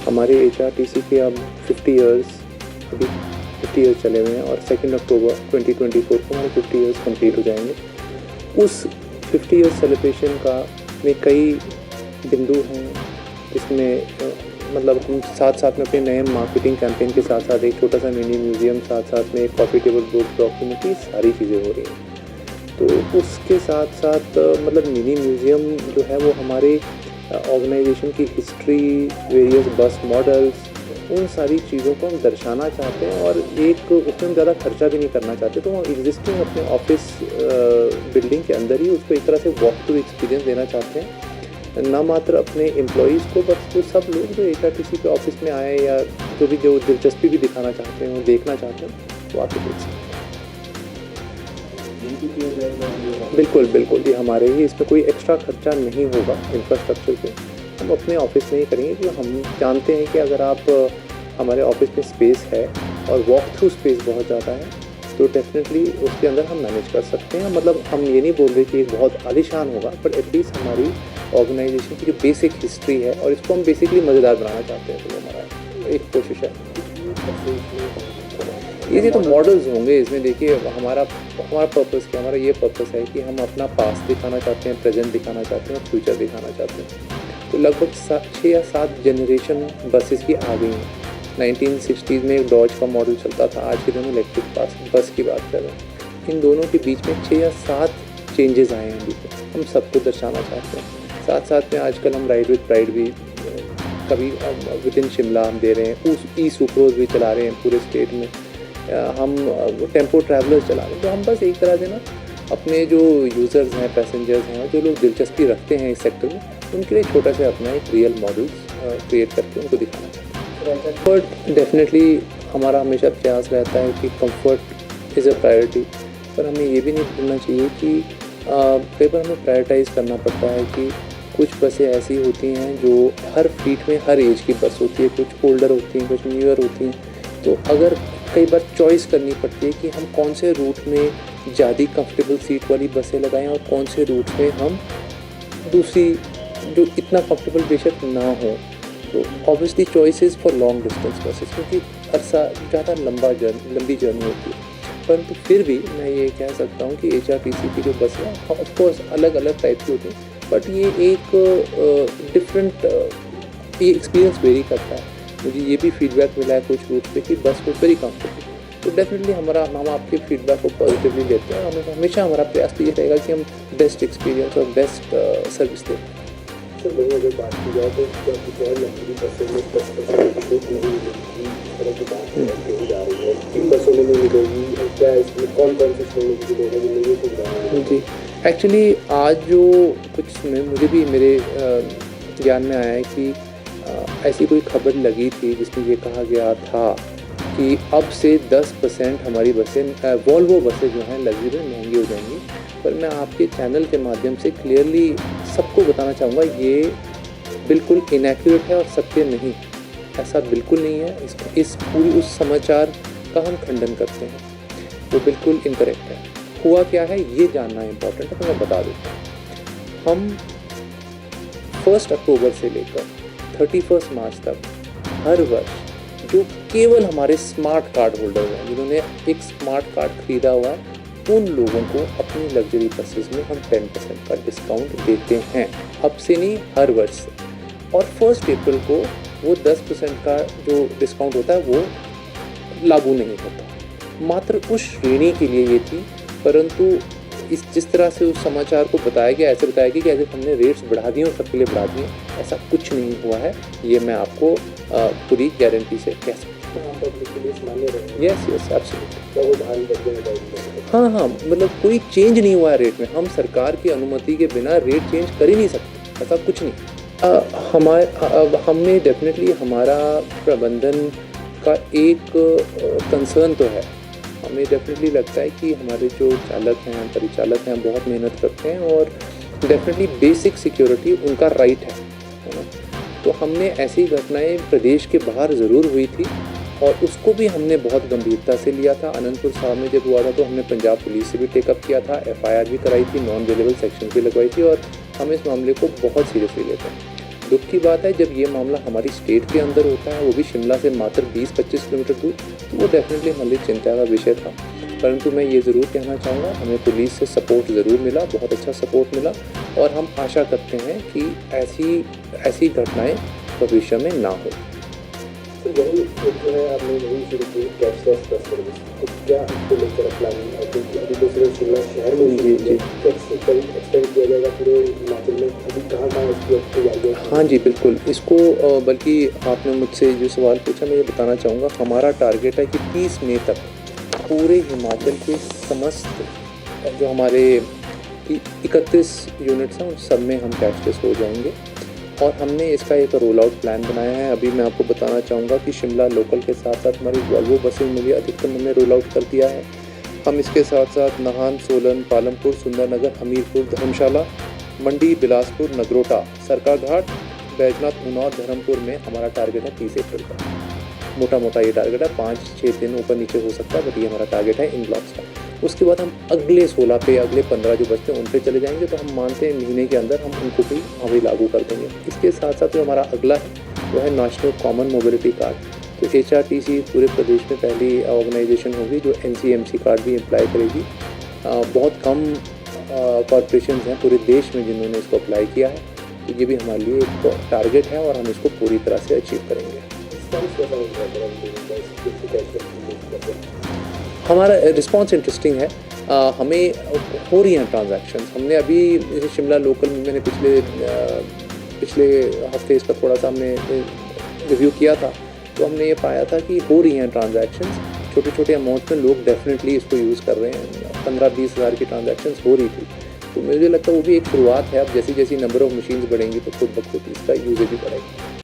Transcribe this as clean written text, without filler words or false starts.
हमारे HRTC के अब 50 इयर्स अभी 50 इयर्स चले हुए हैं और 2 अक्टूबर 2024 को हमारे 50 इयर्स कंप्लीट हो जाएंगे। उस 50 इयर्स सेलिब्रेशन का में कई बिंदु हैं जिसमें मतलब हम साथ साथ में अपने नए मार्केटिंग कैंपेन के साथ साथ एक छोटा सा मिनी म्यूज़ियम, साथ साथ में एक कॉफ़ी टेबल बुक डॉक्यूमेंट्री, सारी चीज़ें हो रही हैं। तो उसके साथ साथ मतलब मिनी म्यूज़ियम जो है वो हमारे ऑर्गेनाइजेशन की हिस्ट्री, वेरियस बस मॉडल्स, उन सारी चीज़ों को हम दर्शाना चाहते हैं और एक उसमें हम ज़्यादा खर्चा भी नहीं करना चाहते। तो हम एग्जिस्टिंग अपने ऑफिस बिल्डिंग के अंदर ही उसको एक तरह से वॉक थ्रू एक्सपीरियंस देना चाहते हैं, ना मात्र अपने एम्प्लॉयज़ को बट वो सब लोग जो HRTC के ऑफिस में आए या जो दिलचस्पी भी दिखाना चाहते हैं, वो देखना चाहते हैं, वो आके देख सकते हैं। बिल्कुल बिल्कुल, ये हमारे ही, इसमें कोई एक्स्ट्रा खर्चा नहीं होगा इंफ्रास्ट्रक्चर पे, हम अपने ऑफिस में ही करेंगे। क्योंकि हम जानते हैं कि अगर आप हमारे ऑफिस में स्पेस है और वॉक थ्रू स्पेस बहुत ज़्यादा है तो डेफिनेटली उसके अंदर हम मैनेज कर सकते हैं। मतलब हम ये नहीं बोल रहे कि एक बहुत आलीशान होगा, बट एटलीस्ट हमारी ऑर्गेनाइजेशन की जो बेसिक हिस्ट्री है और इसको हम बेसिकली मज़ेदार बनाना चाहते हैं, तो हमारा एक कोशिश है। ये तो मॉडल्स होंगे इसमें। देखिए हमारा पर्पस क्या, हमारा ये पर्पस है कि हम अपना पास्ट दिखाना चाहते हैं, प्रेजेंट दिखाना चाहते हैं और फ्यूचर दिखाना चाहते हैं। तो लगभग 6 या 7 जनरेशन बसेस की आ गई हैं। 1960s में एक डॉज का मॉडल चलता था, आज के दिन इलेक्ट्रिक बस की बात कर रहे हैं। इन दोनों के बीच में 6 या 7 चेंजेस आए हैं अभी तक, हम सबको दर्शाना चाहते हैं। साथ साथ में आजकल हम राइड विद प्राइड भी कभी विद इन शिमला हम दे रहे हैं, ई-सुप्रोज भी चला रहे हैं पूरे स्टेट में, हम टेम्पो ट्रैवलर्स चला रहे हैं। तो हम बस एक तरह से ना अपने जो यूज़र्स हैं, पैसेंजर्स हैं, जो लोग दिलचस्पी रखते हैं इस सेक्टर में, उनके लिए छोटा सा अपना एक रियल मॉडल्स क्रिएट करके उनको दिखाना चाहते हैं। कंफर्ट डेफिनेटली हमारा हमेशा प्रयास रहता है कि कंफर्ट इज़ अ प्रायोरिटी, पर हमें ये भी नहीं भूलना चाहिए कि कई बार हमें प्रायोरिटाइज़ करना पड़ता है कि कुछ बसें ऐसी होती हैं जो हर फीट में हर एज की बस होती है, कुछ ओल्डर होती हैं, कुछ न्यूअर होती हैं। तो अगर कई बार चॉइस करनी पड़ती है कि हम कौन से रूट में ज़्यादा कंफर्टेबल सीट वाली बसें लगाएं और कौन से रूट में हम दूसरी जो इतना कंफर्टेबल बेशक ना हो। तो obviously choices for long distance buses, क्योंकि अरसा ज़्यादा लंबी जर्नी होती है। परंतु फिर भी मैं ये कह सकता हूँ कि HRTC की जो बस है ऑफकोर्स अलग अलग टाइप की होती है, बट ये एक डिफरेंट ये एक्सपीरियंस वेरी करता है। मुझे ये भी फीडबैक मिला है कुछ रूट पे कि बस को वेरी कंफर्टेबल। तो डेफिनेटली हम आपके फीडबैक को पॉजिटिवली लेते हैं। हमेशा हमारा प्रयास तो ये रहेगा कि हम बेस्ट एक्सपीरियंस और बेस्ट सर्विस दें। सर वहीं अगर बात की जाए तो क्या गैर लग्जरी बसों में 10% छूट मिलेगी, इस तरह की बात कही जा रही है, किन बसों में नहीं मिलेगी और क्या इसमें कौन कौन से श्रेणी की लोगों को मिलेगी सुविधा? जी एक्चुअली आज जो कुछ मुझे भी मेरे ज्ञान में आया है कि ऐसी कोई खबर लगी थी जिसमें ये कहा गया था कि अब से 10% हमारी बसें वॉल्वो बसें जो हैं लग्जरी में महंगी हो जाएंगी। पर मैं आपके चैनल के माध्यम से क्लियरली सबको बताना चाहूँगा ये बिल्कुल इनएक्यूरेट है और सत्य नहीं, ऐसा बिल्कुल नहीं है। इस पूरी उस समाचार का हम खंडन करते हैं, वो बिल्कुल इनकरेक्ट है। हुआ क्या है ये जानना इम्पोर्टेंट है, तो मैं बता देता हूँ। हम 1 अक्टूबर से लेकर 31 मार्च तक हर वर्ष जो केवल हमारे स्मार्ट कार्ड होल्डर हैं, जिन्होंने एक स्मार्ट कार्ड खरीदा हुआ है, उन लोगों को अपनी लग्जरी बसेस में हम 10% का डिस्काउंट देते हैं। अब से नहीं, हर वर्ष से। और 1 अप्रैल को वो 10% का जो डिस्काउंट होता है वो लागू नहीं होता। मात्र उस श्रेणी के लिए ये थी, परंतु जिस तरह से उस समाचार को बताया गया, ऐसे बताया गया कि ऐसे हमने रेट्स बढ़ा दिए और सबके लिए बढ़ा दिए, ऐसा कुछ नहीं हुआ है। ये मैं आपको पूरी गारंटी से कह सकता हूँ। Yes absolutely. हाँ, मतलब कोई चेंज नहीं हुआ है रेट में। हम सरकार की अनुमति के बिना रेट चेंज कर ही नहीं सकते, ऐसा कुछ नहीं। हमने डेफिनेटली हमारा प्रबंधन का एक कंसर्न तो है। हमें डेफिनेटली लगता है कि हमारे जो चालक हैं, परिचालक हैं, बहुत मेहनत करते हैं और डेफिनेटली बेसिक सिक्योरिटी उनका राइट है ना। तो हमने ऐसी घटनाएं प्रदेश के बाहर ज़रूर हुई थी और उसको भी हमने बहुत गंभीरता से लिया था। अनंतपुर साहब में जब हुआ था तो हमने पंजाब पुलिस से भी टेकअप किया था, FIR भी कराई थी, नॉन अवेलेबल सेक्शन भी लगवाई थी और हम इस मामले को बहुत सीरियसली लेते हैं। दुख की बात है जब ये मामला हमारी स्टेट के अंदर होता है, वो भी शिमला से मात्र 20-25 किलोमीटर दूर, तो वो डेफिनेटली हमारे लिए चिंता का विषय था। परंतु मैं ये ज़रूर कहना चाहूँगा, हमें पुलिस से सपोर्ट ज़रूर मिला, बहुत अच्छा सपोर्ट मिला, और हम आशा करते हैं कि ऐसी घटनाएं भविष्य में ना हो। तो यही जो है आपने वही शुरू की कैशलेस बस सर्विस, तो क्या इसको लेकर प्लानिंग है? क्योंकि अभी तो सिर्फ शिमला शहर में जी। कैसे एक्सटेंड किया जाएगा पूरे हिमाचल में? अभी कहाँ इसकी तैयारी है? हाँ जी, बिल्कुल। इसको बल्कि आपने मुझसे जो सवाल पूछा, मैं ये बताना चाहूँगा, हमारा टारगेट है कि 30 मई तक पूरे हिमाचल के समस्त जो हमारे 31 यूनिट्स हैं उन सब में हम कैशलेस हो जाएंगे, और हमने इसका एक रोल आउट प्लान बनाया है। अभी मैं आपको बताना चाहूँगा कि शिमला लोकल के साथ साथ हमारी वॉल्वो बसें में भी अधिकतम हमने रोल आउट कर दिया है। हम इसके साथ साथ नाहन, सोलन, पालमपुर, सुंदरनगर, हमीरपुर, धर्मशाला, मंडी, बिलासपुर, नगरोटा, सरकाघाट, बैजनाथ, ऊना और धर्मपुर में हमारा टारगेट है 30 अप्रैल का। मोटा ये टारगेट है, 5-6 दिन ऊपर नीचे हो सकता है, बट ये हमारा टारगेट है इन ब्लॉक्स का। उसके बाद हम अगले 16 पे, अगले 15 जो बचते हैं उन पे चले जाएंगे, तो हम मानते हैं महीने के अंदर हम उनको भी अभी लागू कर देंगे। इसके साथ साथ जो हमारा अगला है वो है नेशनल कॉमन मोबिलिटी कार्ड। तो HRTC पूरे प्रदेश में पहली ऑर्गेनाइजेशन होगी जो NCMC कार्ड भी अप्लाई करेगी। बहुत कम कॉरपोरेशन हैं पूरे देश में जिन्होंने इसको अप्लाई किया है, तो ये भी हमारे लिए एक टारगेट है और हम इसको पूरी तरह से अचीव करेंगे। हमारा रिस्पॉन्स इंटरेस्टिंग है। हमें हो रही हैं ट्रांजैक्शंस। हमने अभी जैसे शिमला लोकल में मैंने पिछले हफ्ते इसका थोड़ा सा हमने रिव्यू किया था, तो हमने ये पाया था कि हो रही हैं ट्रांजैक्शंस। छोटे अमाउंट में लोग डेफिनेटली इसको यूज़ कर रहे हैं। 15-20 हज़ार की ट्रांजैक्शंस हो रही थी, तो मुझे लगता है वो भी एक शुरुआत है। अब जैसी नंबर ऑफ़ मशीन्स बढ़ेंगी तो खुद ब खुद इसका यूजेज भी बढ़ेगा।